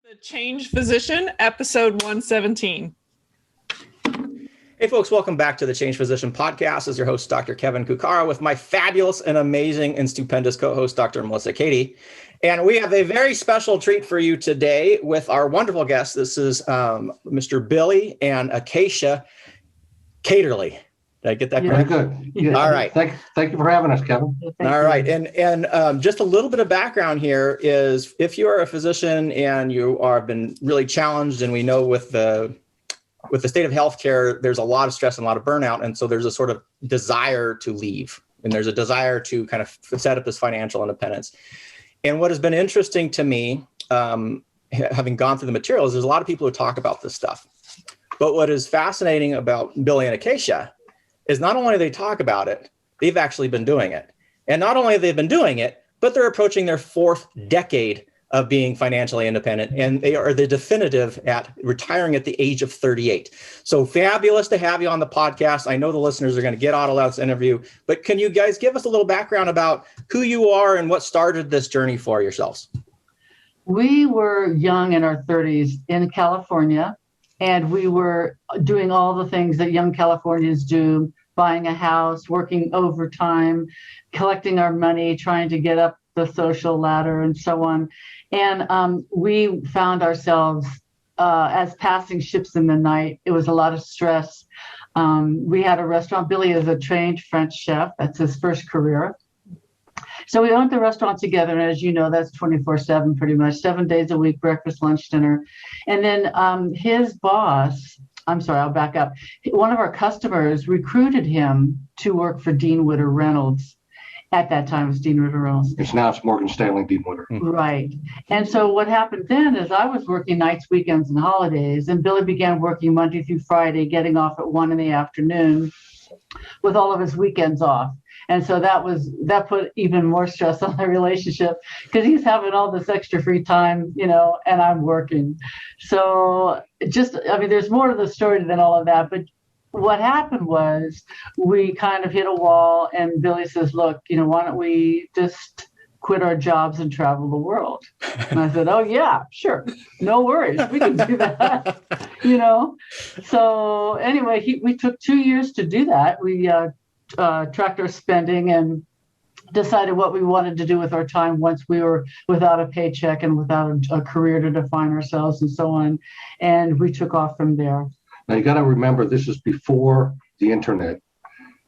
The Change Physician, episode 117. Hey folks, welcome back to the Change Physician podcast. As your host, Dr. Kevin Cuccaro, with my fabulous and amazing and stupendous co-host, Dr. Melissa Cady. And we have a very special treat for you today with our wonderful guest. This is Mr. Billy and Akaisha Kaderli. Did I get that correct? Very good. Yeah. All right. Thank you for having us, Kevin. All right. And just a little bit of background here is if you are a physician and you are been really challenged, and we know with the state of healthcare, there's a lot of stress and a lot of burnout. And so there's a sort of desire to leave, and there's a desire to kind of set up this financial independence. And what has been interesting to me, having gone through the materials, there's a lot of people who talk about this stuff. But what is fascinating about Billy and Akaisha is not only do they talk about it, they've actually been doing it. And not only have they been doing it, but they're approaching their fourth decade of being financially independent. And they are the definitive at retiring at the age of 38. So fabulous to have you on the podcast. I know the listeners are going to get out of this interview, but can you guys give us a little background about who you are and what started this journey for yourselves? We were young in our 30s in California, and we were doing all the things that young Californians do, buying a house, working overtime, collecting our money, trying to get up the social ladder and so on. And we found ourselves as passing ships in the night. It was a lot of stress. We had a restaurant. Billy is a trained French chef. That's his first career. So we owned the restaurant together. And as you know, that's 24/7, pretty much 7 days a week, breakfast, lunch, dinner. And then his boss, I'll back up. One of our customers recruited him to work for Dean Witter Reynolds. At that time, it was Dean Witter Reynolds. It's Morgan Stanley Dean Witter. Right. And so what happened then is I was working nights, weekends, and holidays, and Billy began working Monday through Friday, getting off at 1 p.m. with all of his weekends off. And so that put even more stress on the relationship because he's having all this extra free time, and I'm working. So there's more to the story than all of that. But what happened was we kind of hit a wall, and Billy says, look, why don't we just quit our jobs and travel the world? And I said, oh, yeah, sure. No worries. We can do that, So anyway, we took 2 years to do that. We tracked our spending and decided what we wanted to do with our time once we were without a paycheck and without a career to define ourselves and so on. And we took off from there. Now you got to remember, this is before the internet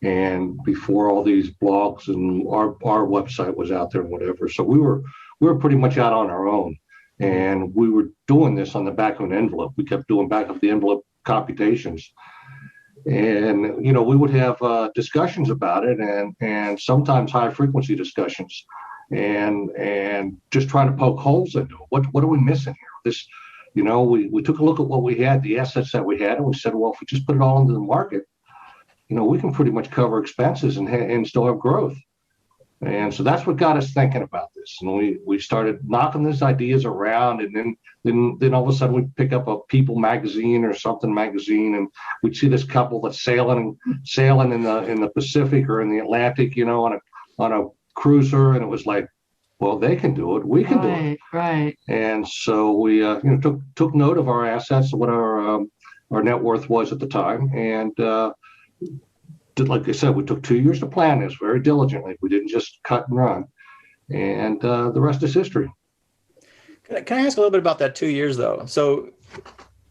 and before all these blogs, and our website was out there and whatever. So we were pretty much out on our own, and we were doing this on the back of an envelope. We kept doing back of the envelope computations. And, we would have discussions about it and sometimes high frequency discussions and just trying to poke holes into it. What are we missing here? We took a look at what we had, the assets that we had, and we said, well, if we just put it all into the market, we can pretty much cover expenses and still have growth. And so that's what got us thinking about this. And we started knocking these ideas around, and then all of a sudden we'd pick up a People magazine or something magazine, and we'd see this couple that's sailing in the Pacific or in the Atlantic, on a cruiser, and it was like, well, they can do it, we can do it. Right. And so we took note of our assets, what our net worth was at the time, and like I said, we took 2 years to plan this very diligently. We didn't just cut and run, and the rest is history. Can I ask a little bit about that 2 years though? So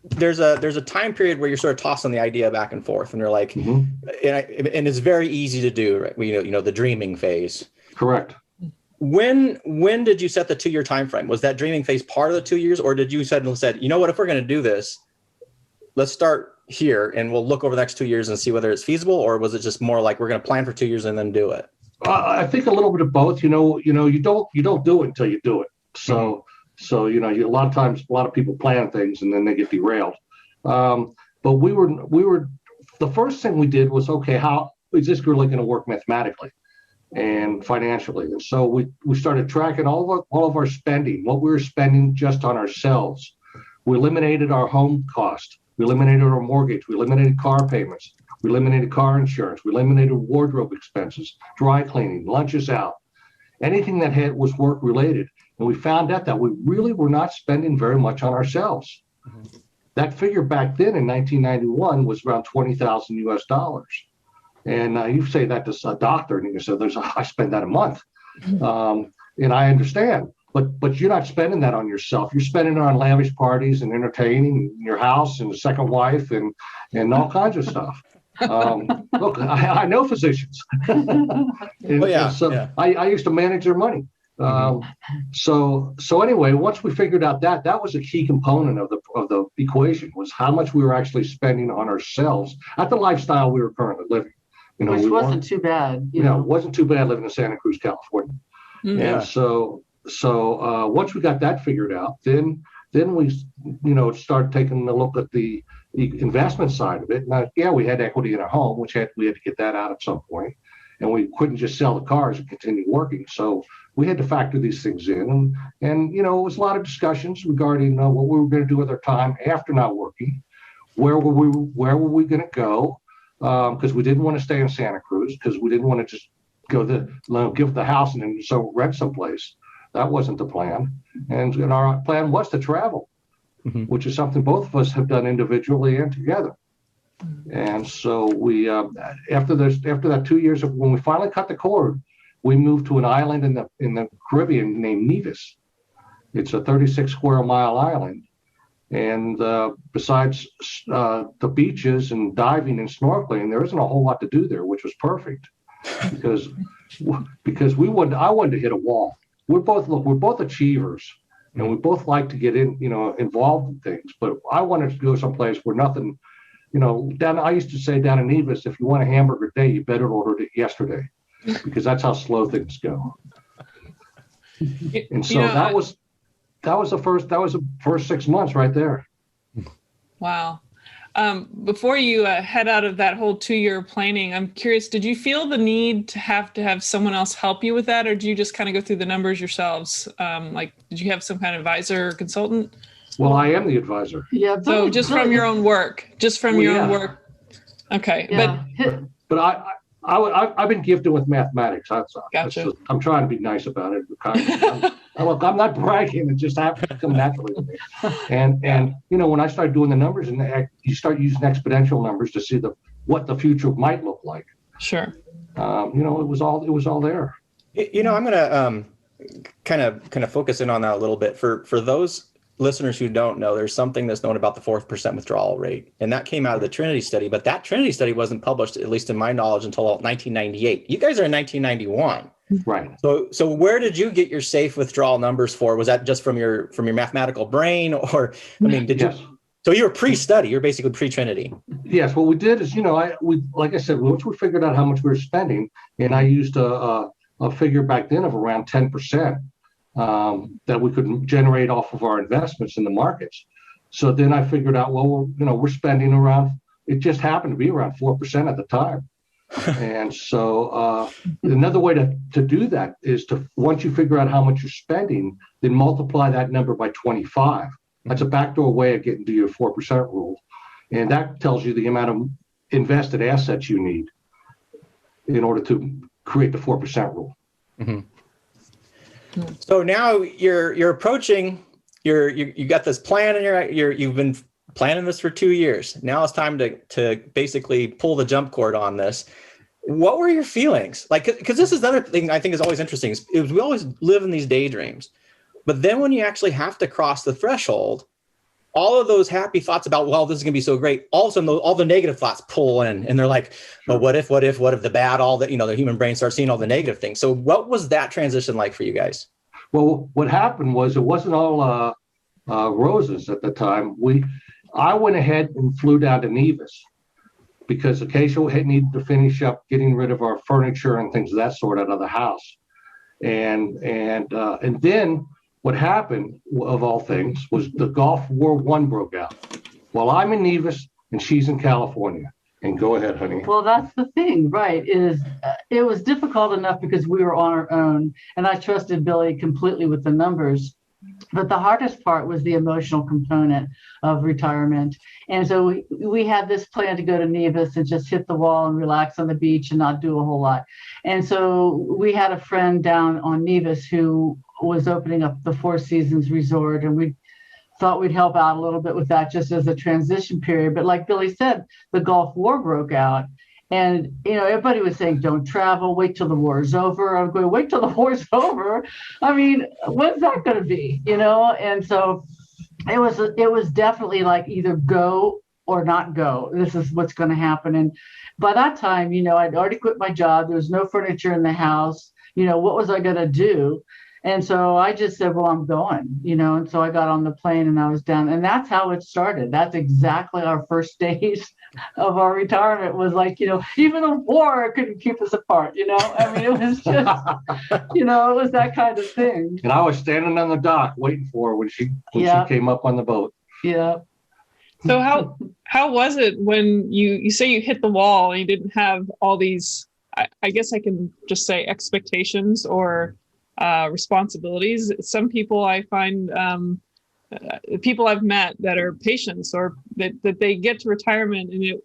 there's a time period where you're sort of tossing the idea back and forth, and you're like, and it's very easy to do, right? The dreaming phase. Correct. When did you set the 2 year time frame? Was that dreaming phase part of the 2 years, or did you said, you know what, if we're going to do this, let's start here and we'll look over the next 2 years and see whether it's feasible, or was it just more like we're going to plan for 2 years and then do it? I think a little bit of both. You don't do it until you do it. So a lot of times, a lot of people plan things and then they get derailed. But we were the first thing we did was, okay, how is this really going to work mathematically and financially? And so we started tracking all of our spending, what we were spending just on ourselves. We eliminated our home cost. We eliminated our mortgage. We eliminated car payments. We eliminated car insurance. We eliminated wardrobe expenses, dry cleaning, lunches out, anything that was work related. and we found out that we really were not spending very much on ourselves. That figure back then in 1991 was around 20,000 US dollars. And you say that to a doctor, and you say, I spend that a month. And I understand, but you're not spending that on yourself. You're spending it on lavish parties and entertaining your house and a second wife and all kinds of stuff. Look, I know physicians. I used to manage their money. So anyway, once we figured out that was a key component of the equation, was how much we were actually spending on ourselves at the lifestyle we were currently living. Which wasn't too bad. It wasn't too bad living in Santa Cruz, California. And so once we got that figured out, then we started taking a look at the investment side of it. Now, we had equity in our home, which we had to get that out at some point, and we couldn't just sell the cars and continue working. So we had to factor these things in, and it was a lot of discussions regarding what we were going to do with our time after not working. Where were we going to go? Because we didn't want to stay in Santa Cruz, because we didn't want to just go give the house and then rent someplace. That wasn't the plan. And our plan was to travel, which is something both of us have done individually and together. And so we, after that 2 years of when we finally cut the cord, we moved to an island in the Caribbean named Nevis. It's a 36 square mile island. And besides the beaches and diving and snorkeling, there isn't a whole lot to do there, which was perfect because I wanted to hit a wall. We're both achievers, and we both like to get involved in things. But I wanted to go someplace where nothing, I used to say down in Nevis, if you want a hamburger today, you better order it yesterday, because that's how slow things go. And so that was the first 6 months right there. Wow. Before you head out of that whole 2-year planning, I'm curious, did you feel the need to have someone else help you with that, or do you just kind of go through the numbers yourselves? Did you have some kind of advisor or consultant? Well, I am the advisor. Yeah. So just from your own work, own work. Okay. Yeah. But I've been gifted with mathematics. Gotcha. I'm trying to be nice about it. I'm not bragging. It just happens to come naturally to me. And when I started doing the numbers, and you start using exponential numbers to see what the future might look like. Sure. It was all there. I'm going to kind of focus in on that a little bit. For those listeners who don't know, there's something that's known about the 4% withdrawal rate, and that came out of the Trinity study. But that Trinity study wasn't published, at least in my knowledge, until 1998. You guys are in 1991. Right. So where did you get your safe withdrawal numbers for? Was that just from your mathematical brain, or did Yes. you? So you were pre-study. You're basically pre-Trinity. Yes. What we did is, like I said, once we figured out how much we were spending, and I used a figure back then of around 10%. That we could generate off of our investments in the markets. So then I figured out, we're spending around, it just happened to be around 4% at the time. And so another way to do that is once you figure out how much you're spending, then multiply that number by 25. That's a backdoor way of getting to your 4% rule. And that tells you the amount of invested assets you need in order to create the 4% rule. Mm-hmm. So now you're approaching, you got this plan, and you've been planning this for 2 years. Now it's time to basically pull the jump cord on this. What were your feelings? Because this is another thing I think is always interesting. Is we always live in these daydreams, but then when you actually have to cross the threshold, all of those happy thoughts about, well, this is going to be so great, all of a sudden all the negative thoughts pull in, and they're like, well, what if the bad, all that, the human brain starts seeing all the negative things. So what was that transition like for you guys? Well, what happened was it wasn't all roses at the time. I went ahead and flew down to Nevis because Akaisha had needed to finish up getting rid of our furniture and things of that sort out of the house. And then what happened, of all things, was the Gulf War I broke out. While I'm in Nevis and she's in California. And go ahead, honey. Well, that's the thing, right? It was difficult enough because we were on our own, and I trusted Billy completely with the numbers. But the hardest part was the emotional component of retirement. And so we had this plan to go to Nevis and just hit the wall and relax on the beach and not do a whole lot. And so we had a friend down on Nevis who was opening up the Four Seasons Resort, and we thought we'd help out a little bit with that just as a transition period. But like Billy said, the Gulf War broke out. And, everybody was saying, don't travel, wait till the war is over. I'm going, wait till the war's over. I mean, when's that going to be, And so it was definitely like either go or not go. This is what's going to happen. And by that time, I'd already quit my job. There was no furniture in the house. What was I going to do? And so I just said, well, I'm going, and so I got on the plane and I was down. And that's how it started. That's exactly our first days of our retirement was like, even a war couldn't keep us apart, I mean, it was just, it was that kind of thing. And I was standing on the dock waiting for her when she came up on the boat. Yeah. So how was it when you say you hit the wall and you didn't have all these, I guess I can just say expectations or responsibilities? Some people I find, people I've met that are patients or that they get to retirement and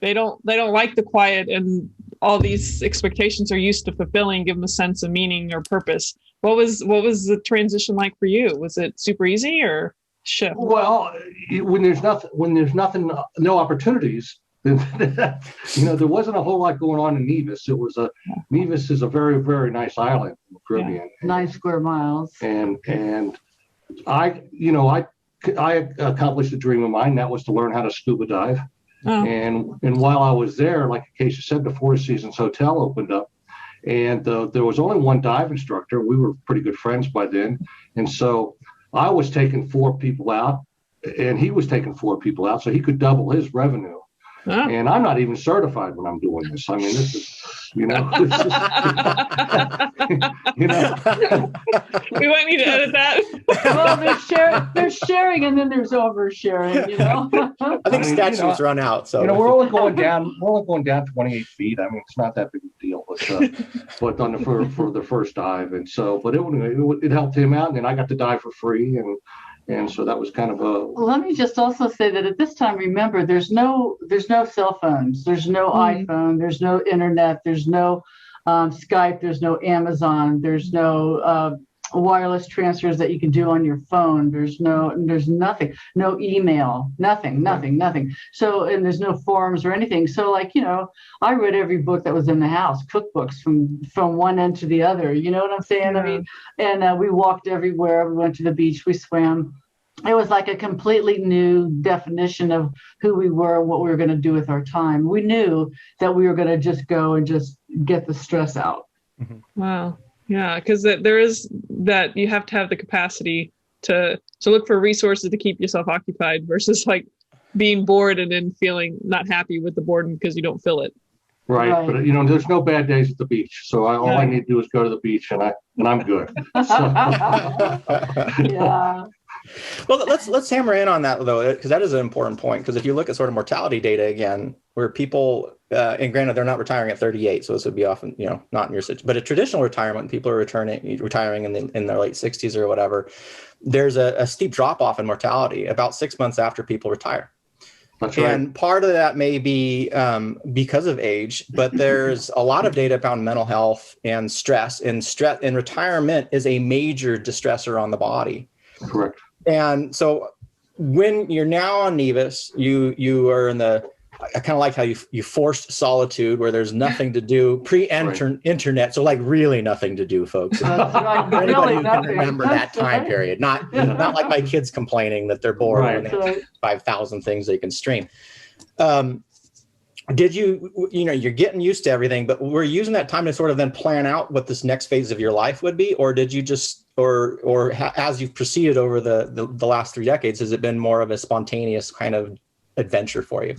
they don't like the quiet, and all these expectations are used to fulfilling, give them a sense of meaning or purpose. What was the transition like for you? Was it super easy or shift? Well, when there's nothing, no opportunities, then there wasn't a whole lot going on in Nevis. Nevis is a very, very nice island in the Caribbean. 9 square miles. And I accomplished a dream of mine. That was to learn how to scuba dive. Oh. And while I was there, like Akaisha said, the Four Seasons Hotel opened up, and there was only one dive instructor. We were pretty good friends by then, and so I was taking 4 people out, and he was taking 4 people out, so he could double his revenue. Oh. And I'm not even certified when I'm doing this. I mean, this is, we might need to edit that. Well, there's sharing, and then there's oversharing. I think statutes run out. So we're only going down 28 feet. I mean, it's not that big a deal, but on for the first dive, and so, but it helped him out, and then I got to dive for free, and so that was kind of a. Let me just also say that at this time, remember, there's no cell phones, there's no iPhone, there's no internet, there's no Skype, there's no Amazon, there's no wireless transfers that you can do on your phone. There's nothing, no email, nothing. So, and there's no forums or anything. So like, I read every book that was in the house, cookbooks from one end to the other, you know what I'm saying? Yeah. I mean, and we walked everywhere. We went to the beach, we swam. It was like a completely new definition of who we were and what we were going to do with our time. We knew that we were going to just go and just get the stress out. Mm-hmm. Wow. Yeah, because there is that you have to have the capacity to look for resources to keep yourself occupied versus like being bored and then feeling not happy with the boredom because you don't fill it. Right. But there's no bad days at the beach, so all I need to do is go to the beach and I'm good. Yeah. Well, let's hammer in on that though, because that is an important point. Because if you look at sort of mortality data again, where people, and granted they're not retiring at 38, so this would be often not in your situation, but a traditional retirement, people are retiring in their late 60s or whatever. There's a steep drop off in mortality about 6 months after people retire. That's right. And part of that may be because of age, but there's a lot of data about mental health and stress. And retirement is a major distressor on the body. Correct. And so when you're now on Nevis, you are in I kind of like how you forced solitude where there's nothing to do pre-internet. So like really nothing to do, folks. Anybody who can remember that time period, not like my kids complaining that they're bored when they have 5,000 things they can stream. Did you're getting used to everything, but were you using that time to sort of then plan out what this next phase of your life would be? Or did you just, as you've proceeded over the last 3 decades, has it been more of a spontaneous kind of adventure for you?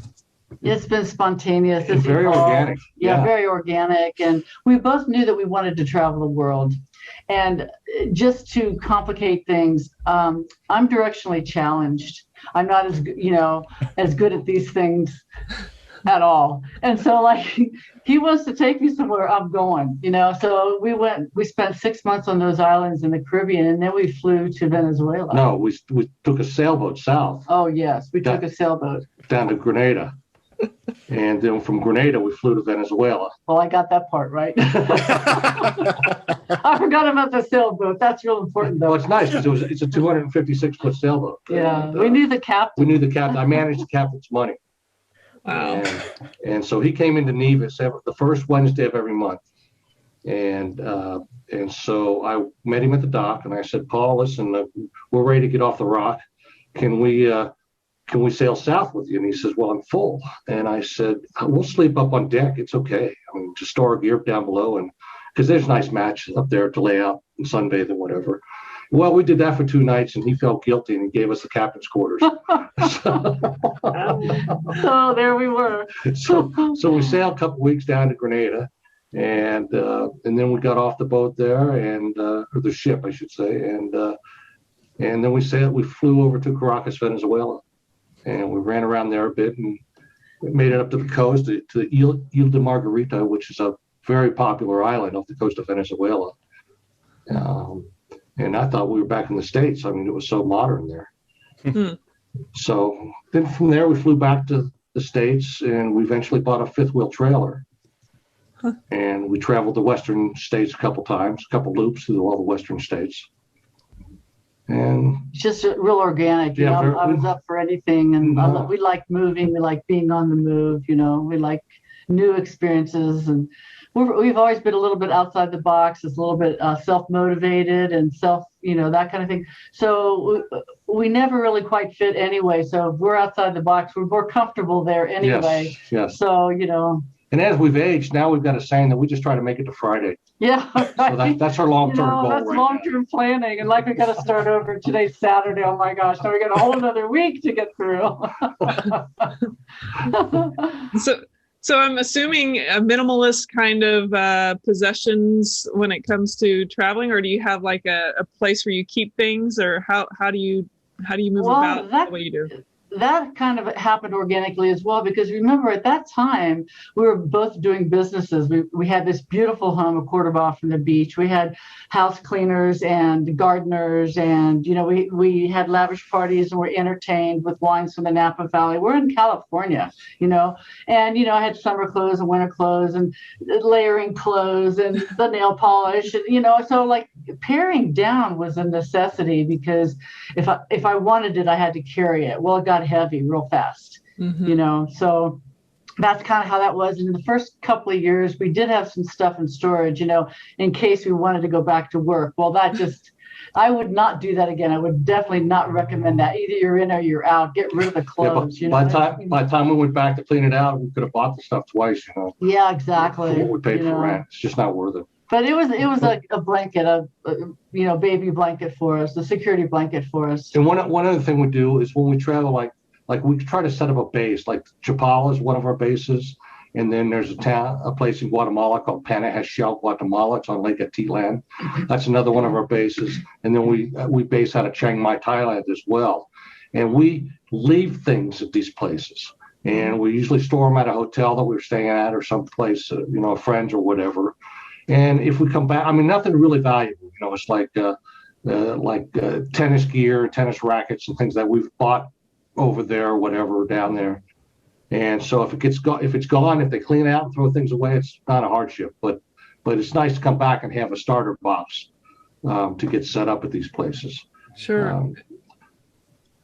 It's been spontaneous. It's very organic. Yeah, very organic. And we both knew that we wanted to travel the world. And just to complicate things, I'm directionally challenged. I'm not as good at these things at all. And so like he wants to take me somewhere, I'm going, so we spent 6 months on those islands in the Caribbean, and then we flew to Venezuela. No, we took a sailboat south. Oh yes, we took a sailboat down to Grenada. And then from Grenada we flew to Venezuela. Well, I got that part right. I forgot about the sailboat. That's real important, though. Well, it's nice because it's a 256-foot sailboat. Yeah, And, we knew the captain. we knew the captain. I managed the captain's money. Wow. And so he came into Nevis the first Wednesday of every month. And so I met him at the dock and I said, Paul, listen, we're ready to get off the rock. Can we sail south with you? And he says, well, I'm full. And I said, we'll sleep up on deck. It's okay. I mean, just store our gear down below. And because there's nice mats up there to lay out and sunbathe and whatever. Well, we did that for 2 nights and he felt guilty and he gave us the captain's quarters. So there we were. So we sailed a couple weeks down to Grenada. And then we got off the boat there or the ship, I should say. And then we flew over to Caracas, Venezuela. And we ran around there a bit and made it up to the coast, to the Ile de Margarita, which is a very popular island off the coast of Venezuela. And I thought we were back in the States. I mean, it was so modern there. So then from there, we flew back to the States and we eventually bought a 5th-wheel trailer. And we traveled the Western states a couple times, a couple loops through all the Western states. And It's just real organic. You know, I was up for anything. And we like moving. We like being on the move. You know, we like new experiences. And we've always been a little bit outside the box. It's a little bit self-motivated and that kind of thing. So we never really quite fit anyway. So if we're outside the box, we're more comfortable there anyway. Yes. So, And as we've aged, now we've got a saying that we just try to make it to Friday. Yeah. Right. So that's our long-term goal. That's long-term planning. And like we got to start over. Today's Saturday. Oh my gosh. Now we got a whole another week to get through. So I'm assuming a minimalist kind of possessions when it comes to traveling, or do you have like a place where you keep things, or how do you move about the way you do? That kind of happened organically as well, because remember at that time we were both doing businesses. We had this beautiful home a quarter mile from the beach. We had house cleaners and gardeners, and we had lavish parties and were entertained with wines from the Napa Valley. We're in California, and I had summer clothes and winter clothes and layering clothes and the nail polish, and so like paring down was a necessity, because if I wanted it, I had to carry it. Well, it got heavy real fast, so that's kind of how that was. In the first couple of years, we did have some stuff in storage, in case we wanted to go back to work. Well, I would not do that again. I would definitely not recommend that. Either you're in or you're out. Get rid of the clothes. By the time we went back to clean it out, we could have bought the stuff twice. Yeah, exactly. For what we paid for rent, it's just not worth it. But it was like a blanket, baby blanket for us, the security blanket for us. And one other thing we do is when we travel, like we try to set up a base. Like Chapala is one of our bases, and then there's a place in Guatemala called Panajachel, Guatemala. It's on Lake Atitlan. That's another one of our bases. And then we base out of Chiang Mai, Thailand as well. And we leave things at these places, and we usually store them at a hotel that we were staying at or someplace, friends or whatever. And if we come back, I mean, nothing really valuable. It's like tennis gear, tennis rackets, and things that we've bought over there or whatever down there. And so if it's gone, if they clean it out and throw things away, it's not a hardship. But it's nice to come back and have a starter box to get set up at these places. Sure.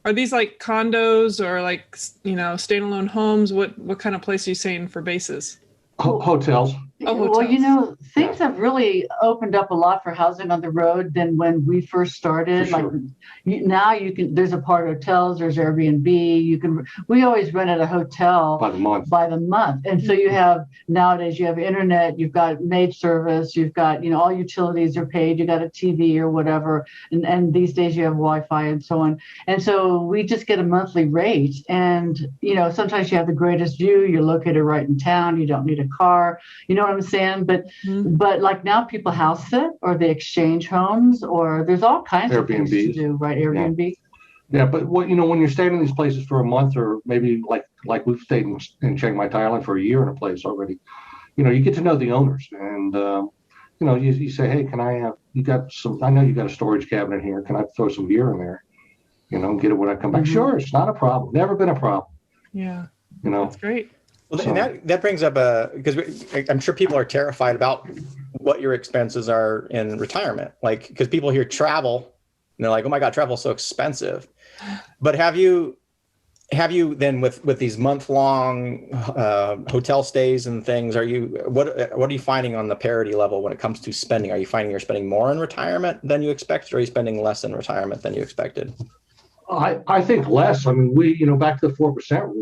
Are these like condos or like standalone homes? What kind of place are you saying for bases? Hotels. Oh, hotels. Well, things have really opened up a lot for housing on the road than when we first started. For sure. Now there's apart hotels, there's Airbnb. We always rented a hotel by the month. And so nowadays you have internet, you've got maid service, you've got, all utilities are paid, you got a TV or whatever. And these days you have Wi-Fi and so on. And so we just get a monthly rate. And, sometimes you have the greatest view, you're located right in town, you don't need a car, you know what I'm saying? But like now people house sit, or they exchange homes, or there's all kinds of things to do, right? Airbnb. Yeah, but when you're staying in these places for a month, or maybe like we've stayed in Chiang Mai, Thailand for a year in a place already, you get to know the owners, and you say, hey, can I have? I know you got a storage cabinet here. Can I throw some gear in there? Get it when I come back. Sure, it's not a problem. Never been a problem. Yeah. That's great. Well, and that brings up because I'm sure people are terrified about what your expenses are in retirement. Like, because people hear travel and they're like, oh my God, travel is so expensive. But have you then with these month-long hotel stays and things, what are you finding on the parity level when it comes to spending? Are you finding you're spending more in retirement than you expected, or are you spending less in retirement than you expected? I think less. I mean, back to the 4%,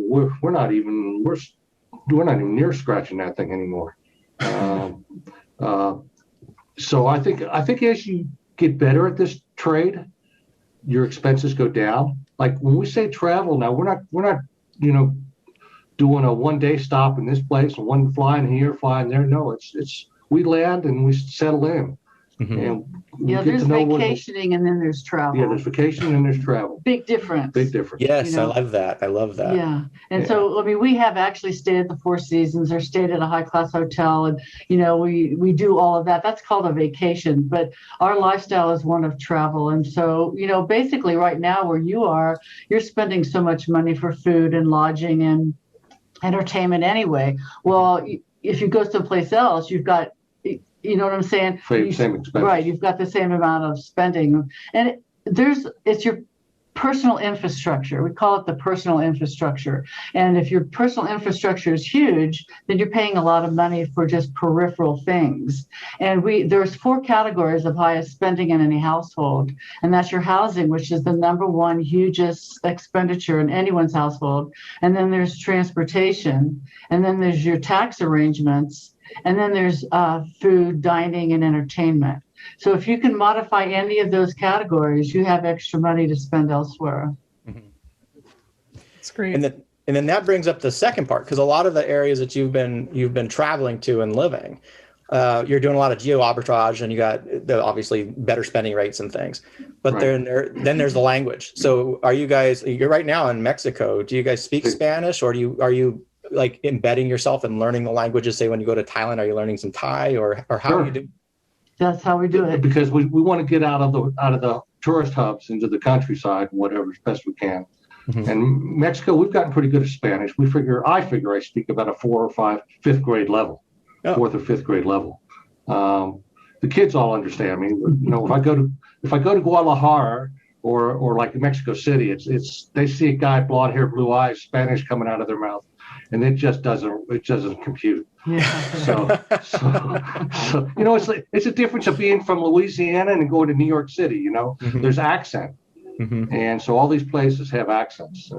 we're not even near scratching that thing anymore. So I think as you get better at this trade, your expenses go down. Like when we say travel now, we're not doing a 1-day stop in this place and one flying here, flying there. No, it's we land and we settle in. Mm-hmm. And we get there's to know vacationing and then there's travel. Yeah, there's vacation and there's travel. Big difference. Big difference. Yes, I love that. I love that. Yeah. And so, I mean, we have actually stayed at the Four Seasons or stayed at a high-class hotel, and, we do all of that. That's called a vacation, but our lifestyle is one of travel. And so, basically right now where you are, you're spending so much money for food and lodging and entertainment anyway. Well, if you go someplace else, you've got, you know what I'm saying? Same expense. Right. You've got the same amount of spending. And it's your personal infrastructure. We call it the personal infrastructure. And if your personal infrastructure is huge, then you're paying a lot of money for just peripheral things. And there's 4 categories of highest spending in any household. And that's your housing, which is the number one hugest expenditure in anyone's household. And then there's transportation. And then there's your tax arrangements. And then there's food, dining, and entertainment. So if you can modify any of those categories, you have extra money to spend elsewhere. Mm-hmm. That's great. And then that brings up the second part, because a lot of the areas that you've been traveling to and living, you're doing a lot of geo arbitrage, and you got obviously better spending rates and things. But then there's the language. So you're right now in Mexico. Do you guys speak Spanish, or are you like embedding yourself and learning the languages? Say when you go to Thailand, are you learning some Thai, or how do you do? That's how we do it. Because we want to get out of the tourist hubs into the countryside, whatever as best we can. Mm-hmm. And Mexico, we've gotten pretty good at Spanish. I figure I speak about a 4th or 5th grade level, 4th or 5th grade level. The kids all understand me. If I go to Guadalajara or like Mexico City, it's they see a guy, blonde hair, blue eyes, Spanish coming out of their mouth, and it just doesn't compute. Yeah. So it's a difference of being from Louisiana and going to New York City. Mm-hmm. There's accent, mm-hmm. and so all these places have accents.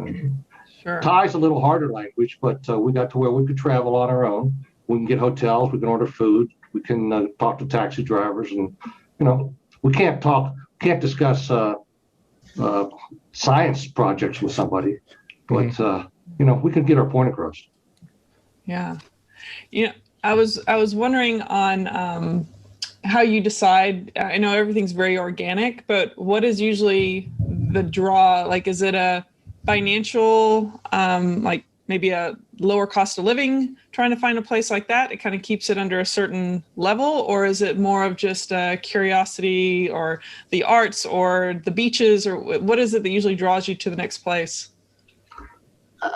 Sure. Thai's a little harder language, but we got to where we could travel on our own. We can get hotels, we can order food, we can talk to taxi drivers, and we can't discuss science projects with somebody, but mm-hmm. We can get our point across. Yeah. I was wondering on how you decide. I know everything's very organic, but what is usually the draw? Like, is it a financial, like maybe a lower cost of living, trying to find a place like that? It kind of keeps it under a certain level, or is it more of just curiosity, or the arts, or the beaches, or what is it that usually draws you to the next place?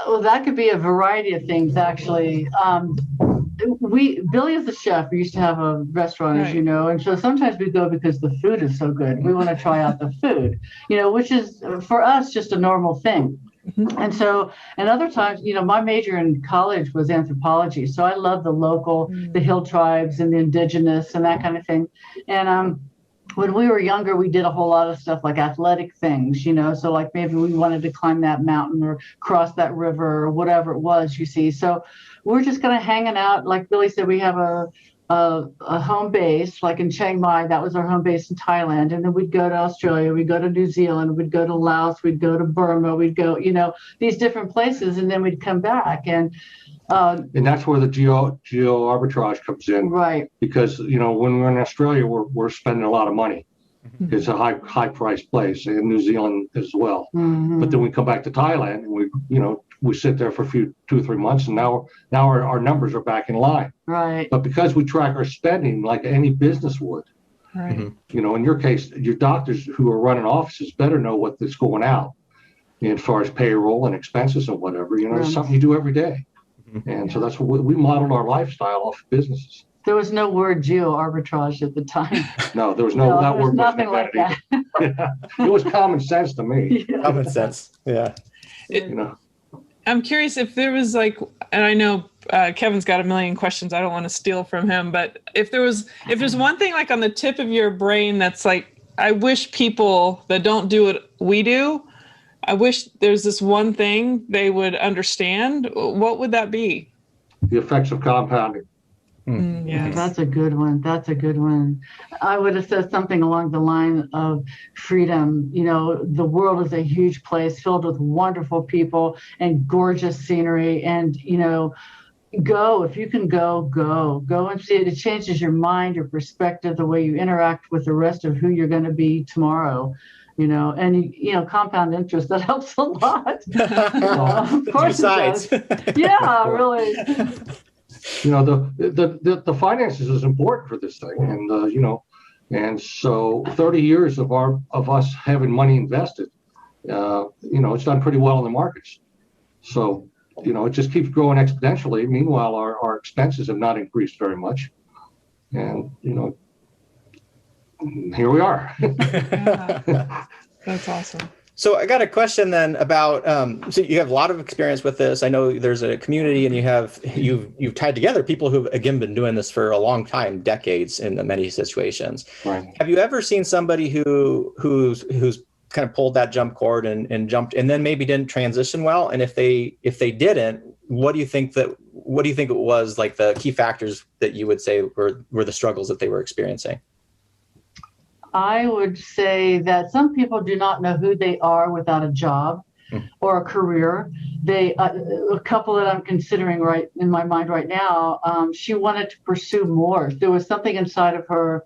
Well, that could be a variety of things, actually. Billy is the chef. We used to have a restaurant, as you know, and so sometimes we go because the food is so good. We want to try out the food, which is for us just a normal thing. Mm-hmm. And other times, my major in college was anthropology, so I love the local, the hill tribes and the indigenous and that kind of thing. And when we were younger, we did a whole lot of stuff like athletic things, so like maybe we wanted to climb that mountain or cross that river or whatever it was, you see. So we're just kind of hanging out. Like Billy said, we have a home base, like in Chiang Mai. That was our home base in Thailand. And then we'd go to Australia, we'd go to New Zealand, we'd go to Laos, we'd go to Burma, we'd go, these different places, and then we'd come back. And that's where the geo arbitrage comes in, right? Because when we're in Australia, we're spending a lot of money. Mm-hmm. It's a high priced place, and New Zealand as well. Mm-hmm. But then we come back to Thailand, and we sit there for 2 or 3 months, and now our numbers are back in line. Right. But because we track our spending like any business would, right? In your case, your doctors who are running offices better know what's going out as far as payroll and expenses and whatever. It's something you do every day. And so that's what we modeled our lifestyle off of businesses. There was no word geo arbitrage at the time. No, there was no, that word nothing wasn't like invented that. either. It was common sense to me. Yeah. Common sense. Yeah. You know, I'm curious if there was like, and I know Kevin's got a million questions. I don't want to steal from him, but if there's one thing like on the tip of your brain that's like, I wish people that don't do what we do, I wish there's this one thing they would understand. What would that be? the effects of compounding. Yes. That's a good one. That's a good one. I would have said something along the line of freedom. You know, the world is a huge place filled with wonderful people and gorgeous scenery. And, you know, go, if you can go and see it. It changes your mind, your perspective, the way you interact with the rest of who you're going to be tomorrow. You know, and you know, compound interest, that helps a lot. Of course it does. Yeah, really. You know, the finances is important for this thing, and you know, and so 30 years of us having money invested, you know, it's done pretty well in the markets. So, you know, it just keeps growing exponentially. Meanwhile, our expenses have not increased very much, and you know, here we are. Yeah. That's awesome. So I got a question then about, so you have a lot of experience with this. I know there's a community, and you've tied together people who've, again, been doing this for a long time, decades in many situations. Right. Have you ever seen somebody who's kind of pulled that jump cord and jumped, and then maybe didn't transition well? And if they didn't, what do you think it was, like the key factors that you would say were the struggles that they were experiencing? I would say that some people do not know who they are without a job or a career. A couple that I'm considering right in my mind right now, she wanted to pursue more. There was something inside of her.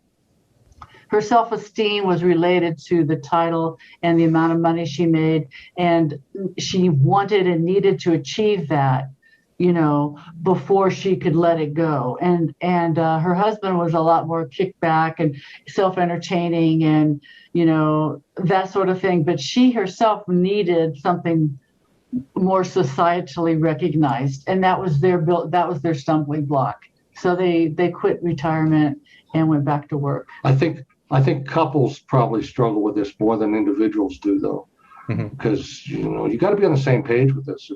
Her self-esteem was related to the title and the amount of money she made, and she wanted and needed to achieve that, you know, before she could let it go. And her husband was a lot more kickback and self-entertaining and, you know, that sort of thing. But she herself needed something more societally recognized, and that was their stumbling block. So they quit retirement and went back to work. I think couples probably struggle with this more than individuals do, though, because you know, you got to be on the same page with this.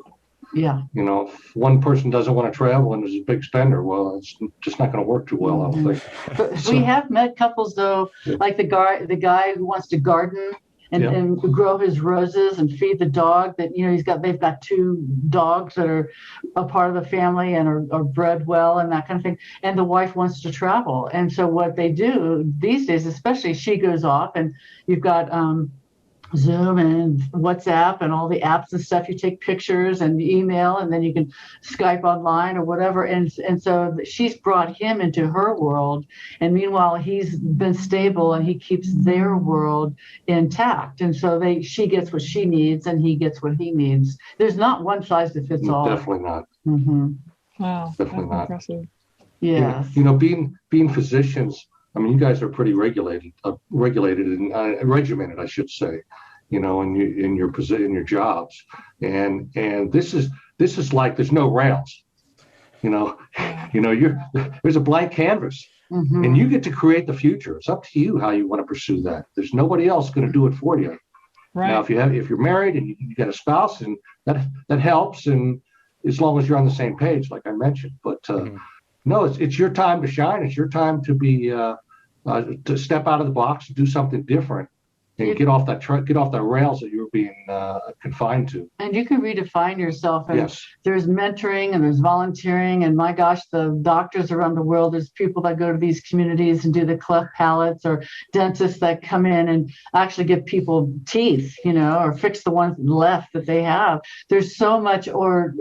Yeah. You know, if one person doesn't want to travel and is a big spender, well, it's just not going to work too well, I don't think. But we have met couples, though, like the guy who wants to garden and grow his roses and feed the dog. That, you know, they've got 2 dogs that are a part of the family and are bred well and that kind of thing. And the wife wants to travel, and so what they do these days, especially, she goes off, and you've got Zoom and WhatsApp and all the apps and stuff. You take pictures and email, and then you can Skype online or whatever. And so she's brought him into her world. And meanwhile, he's been stable and he keeps their world intact. And so she gets what she needs and he gets what he needs. There's not one size that fits all. Definitely not. Mm-hmm. Wow. Definitely not. Impressive. Yes. You know, being physicians, I mean, you guys are pretty regulated and regimented, I should say, you know, in your jobs, and this is like there's no rails, you know, there's a blank canvas, and you get to create the future. It's up to you how you want to pursue that. There's nobody else going to do it for you. Right. Now, if you're married and you get a spouse, and that helps, and as long as you're on the same page, like I mentioned, but no, it's your time to shine. It's your time to be to step out of the box and do something different, and get off that rails that you're being confined to. And you can redefine yourself. And yes. There's mentoring and there's volunteering. And my gosh, the doctors around the world, there's people that go to these communities and do the cleft palates, or dentists that come in and actually give people teeth, you know, or fix the ones left that they have. There's so much, or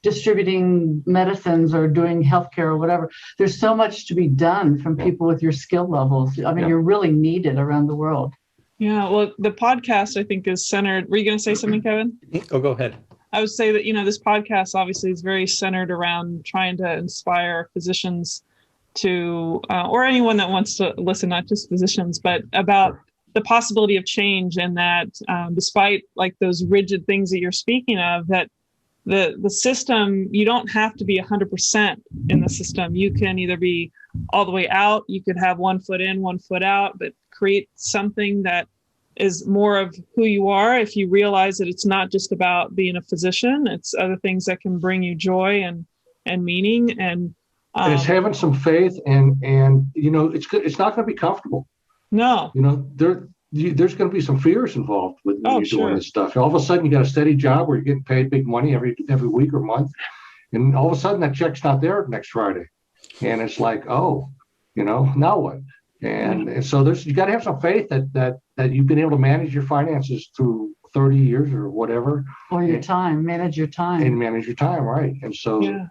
distributing medicines or doing healthcare or whatever. There's so much to be done from people with your skill levels. I mean, you're really needed around the world. Yeah, well, the podcast, I think, is centered. Were you going to say something, Kevin? Oh, go ahead. I would say that, you know, this podcast obviously is very centered around trying to inspire physicians to, or anyone that wants to listen, not just physicians, but about the possibility of change, and that despite like those rigid things that you're speaking of, that the system, you don't have to be 100% in the system. You can either be all the way out, you could have 1 foot in, 1 foot out, but create something that is more of who you are. If you realize that it's not just about being a physician, it's other things that can bring you joy and meaning. And it's having some faith, and it's good. It's not going to be comfortable. No. There's going to be some fears involved when you're doing this stuff. All of a sudden, you got a steady job where you're getting paid big money every week or month, and all of a sudden that check's not there next Friday, and it's like, oh, now what? And so you got to have some faith that you've been able to manage your finances through 30 years or whatever, or your time, manage your time, right? And so,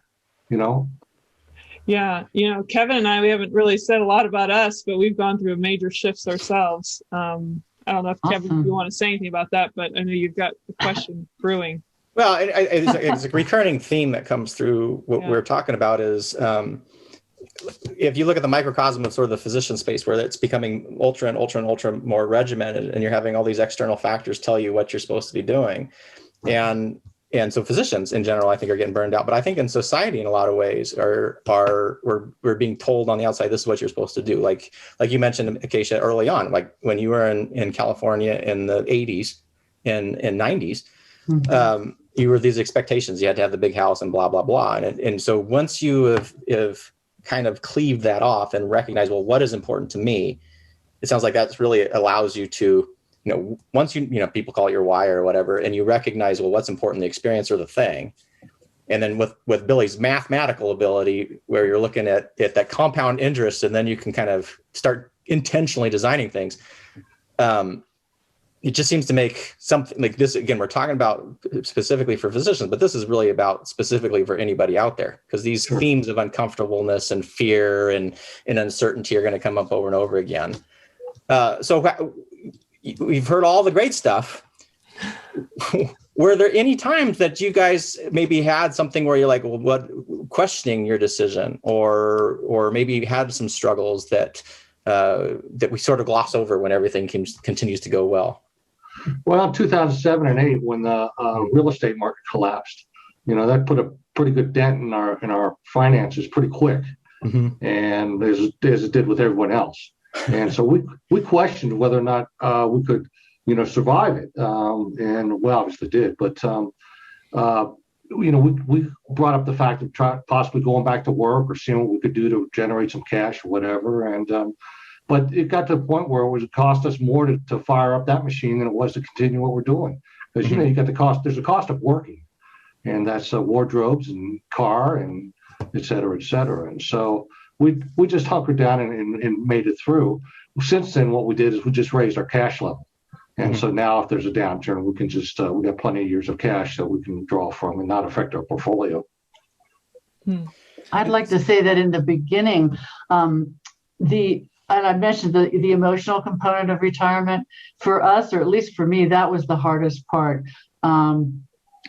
Yeah, Kevin and I, we haven't really said a lot about us, but we've gone through major shifts ourselves. I don't know if Kevin, if you want to say anything about that, but I know you've got the question brewing. Well, it's a recurring theme that comes through what we're talking about is if you look at the microcosm of sort of the physician space where it's becoming ultra more regimented, and you're having all these external factors tell you what you're supposed to be doing. And so physicians in general, I think, are getting burned out. But I think in society, in a lot of ways, we're being told on the outside, this is what you're supposed to do. Like you mentioned, Akaisha, early on, like when you were in California in the 80s and 90s, you were these expectations. You had to have the big house and blah, blah, blah. And so once you have kind of cleaved that off and recognize, well, what is important to me? It sounds like that's really allows you to, once people call it your why or whatever, and you recognize, well, what's important, the experience or the thing. And then with Billy's mathematical ability, where you're looking at that compound interest, and then you can kind of start intentionally designing things. It just seems to make something like this. Again, we're talking about specifically for physicians, but this is really about specifically for anybody out there, because these themes of uncomfortableness and fear and uncertainty are going to come up over and over again. So we've heard all the great stuff. Were there any times that you guys maybe had something where you're like, well, what, questioning your decision, or maybe you had some struggles that we sort of gloss over when everything continues to go well? Well, in 2007 and 8, when the real estate market collapsed, that put a pretty good dent in our finances pretty quick, and as it did with everyone else. And so we questioned whether or not we could, survive it, and we obviously did. But we brought up the fact of possibly going back to work or seeing what we could do to generate some cash or whatever. And but it got to the point where it would cost us more to fire up that machine than it was to continue what we're doing, because you got the cost. There's a cost of working, and that's wardrobes and car and et cetera, et cetera. And so we just hunkered down and made it through. Since then, what we did is we just raised our cash level. And so now if there's a downturn, we can just, we got plenty of years of cash that we can draw from and not affect our portfolio. I'd like to say that in the beginning, and I mentioned the emotional component of retirement for us, or at least for me, that was the hardest part.